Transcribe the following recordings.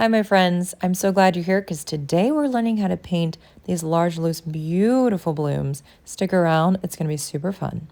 Hi, my friends. I'm so glad you're here because today we're learning how to paint these large, loose, beautiful blooms. Stick around, it's going to be super fun.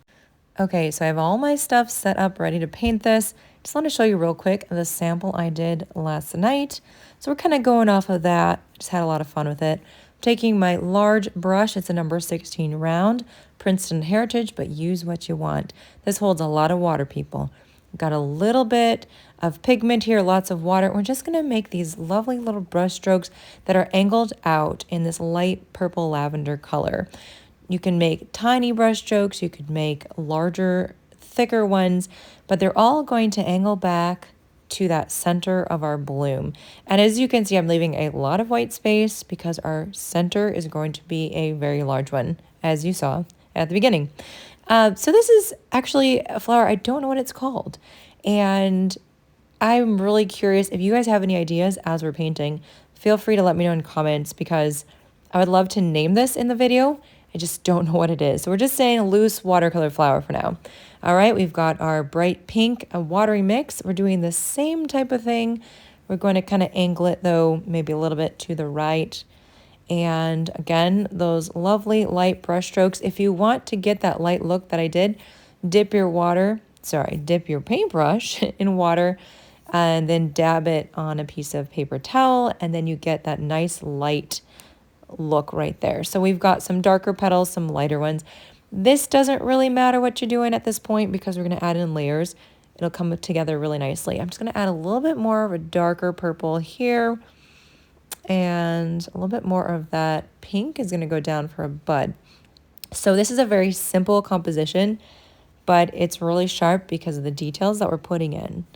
Okay, so I have all my stuff set up, ready to paint this. Just want to show you real quick the sample I did last night. So we're kind of going off of that. Just had a lot of fun with it. I'm taking my large brush, it's a number 16 round, Princeton Heritage, but use what you want. This holds a lot of water, people. Got a little bit of pigment here, lots of water. We're just going to make these lovely little brush strokes that are angled out in this light purple lavender color. You can make tiny brush strokes, you could make larger, thicker ones, but they're all going to angle back to that center of our bloom. And as you can see, I'm leaving a lot of white space because our center is going to be a very large one, as you saw at the beginning. So this is actually a flower, I don't know what it's called. And I'm really curious if you guys have any ideas as we're painting, feel free to let me know in comments because I would love to name this in the video. I just don't know what it is. So we're just saying a loose watercolor flower for now. All right, we've got our bright pink, a watery mix. We're doing the same type of thing. We're going to kind of angle it though, maybe a little bit to the right. And again, those lovely light brush strokes. If you want to get that light look that I did, dip your paintbrush in water and then dab it on a piece of paper towel, and then you get that nice light look right there. So we've got some darker petals, some lighter ones. This doesn't really matter what you're doing at this point because we're going to add in layers. It'll come together really nicely. I'm just going to add a little bit more of a darker purple here, and a little bit more of that pink is going to go down for a bud. So this is a very simple composition, but it's really sharp because of the details that we're putting in.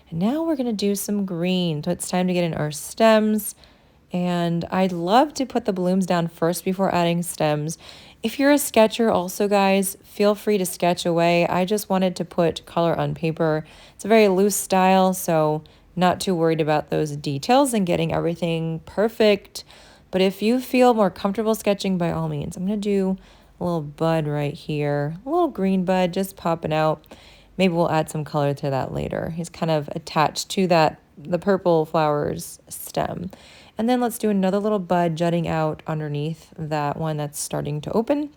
And now we're going to do some green. So it's time to get in our stems. And I'd love to put the blooms down first before adding stems. If you're a sketcher also, guys, feel free to sketch away. I just wanted to put color on paper. It's a very loose style, so not too worried about those details and getting everything perfect. But if you feel more comfortable sketching, by all means, I'm going to do a little bud right here, a little green bud just popping out. Maybe we'll add some color to that later. He's kind of attached to the purple flower's stem. And then let's do another little bud jutting out underneath that one that's starting to open.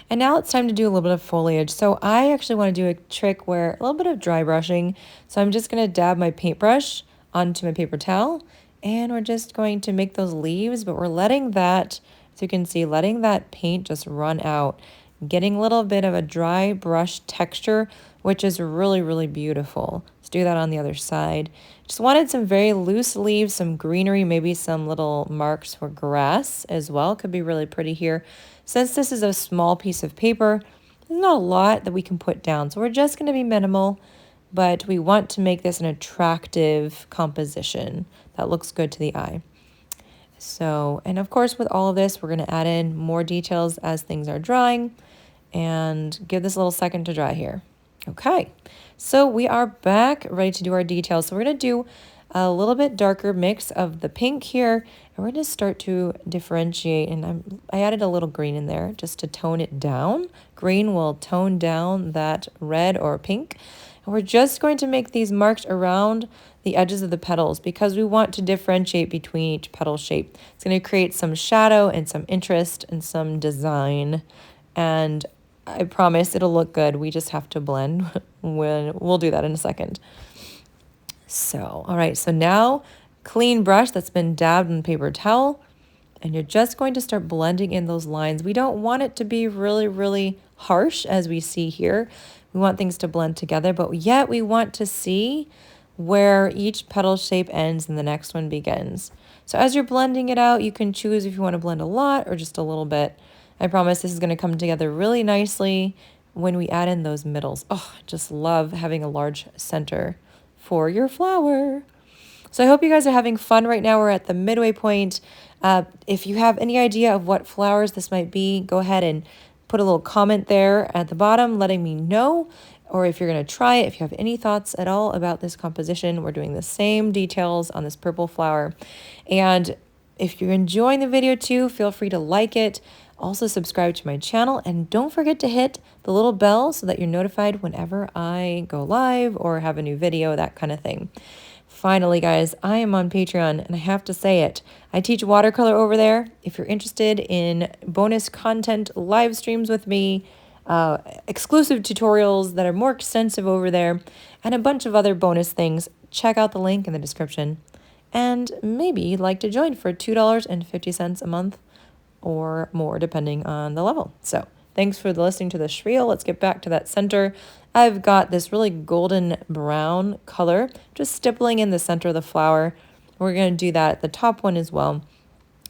And now it's time to do a little bit of foliage. So I actually want to do a trick where a little bit of dry brushing. So I'm just going to dab my paintbrush onto my paper towel, and we're just going to make those leaves, but we're letting that, as you can see, letting that paint just run out, getting a little bit of a dry brush texture, which is really, really beautiful. Let's do that on the other side. Just wanted some very loose leaves, some greenery, maybe some little marks for grass as well. Could be really pretty here. Since this is a small piece of paper, there's not a lot that we can put down. So we're just going to be minimal, but we want to make this an attractive composition that looks good to the eye. So, and of course with all of this, we're going to add in more details as things are drying and give this a little second to dry here. Okay, so we are back ready to do our details. So we're going to do a little bit darker mix of the pink here, and we're going to start to differentiate, and I added a little green in there just to tone it down. Green will tone down that red or pink, and we're just going to make these marks around the edges of the petals because we want to differentiate between each petal shape. It's going to create some shadow and some interest and some design, and I promise it'll look good. We just have to blend when we'll do that in a second. So, all right, so now clean brush that's been dabbed in paper towel, and you're just going to start blending in those lines. We don't want it to be really, really harsh as we see here. We want things to blend together, but yet we want to see where each petal shape ends and the next one begins. So as you're blending it out, you can choose if you want to blend a lot or just a little bit. I promise this is going to come together really nicely when we add in those middles. Oh, I just love having a large center for your flower. So I hope you guys are having fun right now. We're at the midway point. If you have any idea of what flowers this might be, go ahead and put a little comment there at the bottom letting me know. Or if you're going to try it, if you have any thoughts at all about this composition, we're doing the same details on this purple flower. And if you're enjoying the video too, feel free to like it. Also subscribe to my channel, and don't forget to hit the little bell so that you're notified whenever I go live or have a new video, that kind of thing. Finally, guys, I am on Patreon, and I have to say it. I teach watercolor over there. If you're interested in bonus content, live streams with me, exclusive tutorials that are more extensive over there, and a bunch of other bonus things, check out the link in the description. And maybe you'd like to join for $2.50 a month or more, depending on the level. So thanks for listening to the spiel. Let's get back to that center. I've got this really golden brown color, just stippling in the center of the flower. We're going to do that at the top one as well.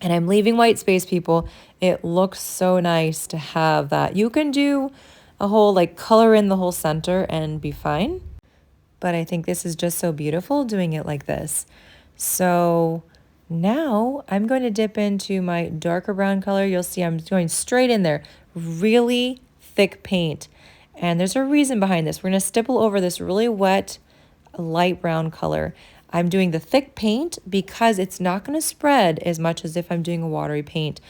And I'm leaving white space, people. It looks so nice to have that. You can do a whole like color in the whole center and be fine. But I think this is just so beautiful doing it like this. So now I'm going to dip into my darker brown color. You'll see I'm going straight in there. Really thick paint. And there's a reason behind this. We're going to stipple over this really wet, light brown color. I'm doing the thick paint because it's not going to spread as much as if I'm doing a watery paint.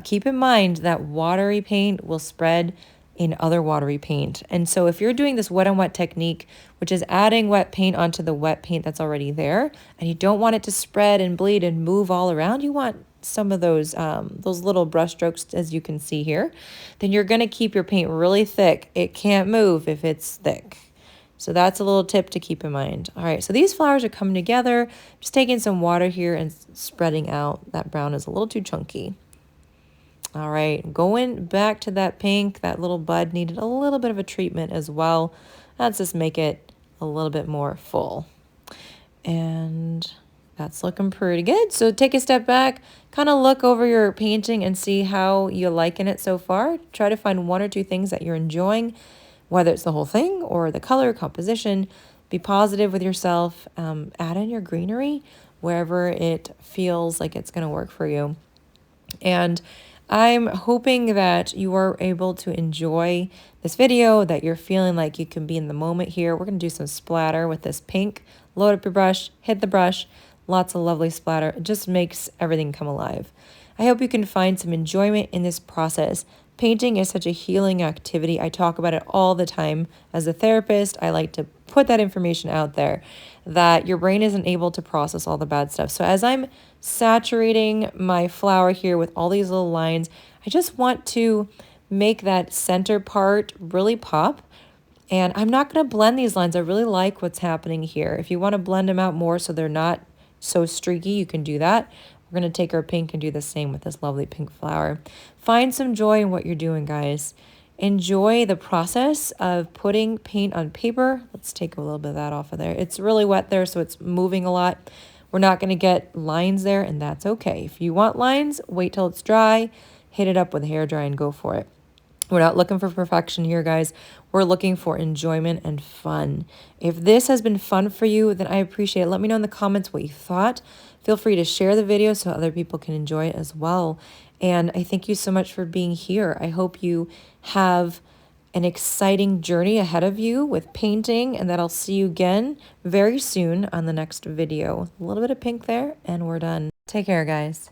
Keep in mind that watery paint will spread in other watery paint. And so if you're doing this wet on wet technique, which is adding wet paint onto the wet paint that's already there, and you don't want it to spread and bleed and move all around, you want some of those little brush strokes, as you can see here, then you're going to keep your paint really thick. It can't move if it's thick. So that's a little tip to keep in mind. All right, so these flowers are coming together. Just taking some water here and spreading out. That brown is a little too chunky. All right, going back to that pink. That little bud needed a little bit of a treatment as well. Let's just make it a little bit more full. And that's looking pretty good. So take a step back, kind of look over your painting and see how you're liking it so far. Try to find one or two things that you're enjoying, whether it's the whole thing or the color composition. Be positive with yourself. Add in your greenery wherever it feels like it's going to work for you. And I'm hoping that you are able to enjoy this video, that you're feeling like you can be in the moment here. We're going to do some splatter with this pink. Load up your brush, hit the brush. Lots of lovely splatter. It just makes everything come alive. I hope you can find some enjoyment in this process. Painting is such a healing activity. I talk about it all the time. As a therapist, I like to put that information out there, that your brain isn't able to process all the bad stuff. So as I'm saturating my flower here with all these little lines, I just want to make that center part really pop. And I'm not going to blend these lines. I really like what's happening here. If you want to blend them out more so they're not so streaky, you can do that. We're going to take our pink and do the same with this lovely pink flower. Find some joy in what you're doing, guys. Enjoy the process of putting paint on paper. Let's take a little bit of that off of there. It's really wet there, so it's moving a lot. We're not going to get lines there, and that's okay. If you want lines, wait till it's dry, hit it up with a hairdryer and go for it. We're not looking for perfection here, guys. We're looking for enjoyment and fun. If this has been fun for you, then I appreciate it. Let me know in the comments what you thought. Feel free to share the video so other people can enjoy it as well. And I thank you so much for being here. I hope you have an exciting journey ahead of you with painting, and that I'll see you again very soon on the next video. A little bit of pink there, and we're done. Take care, guys.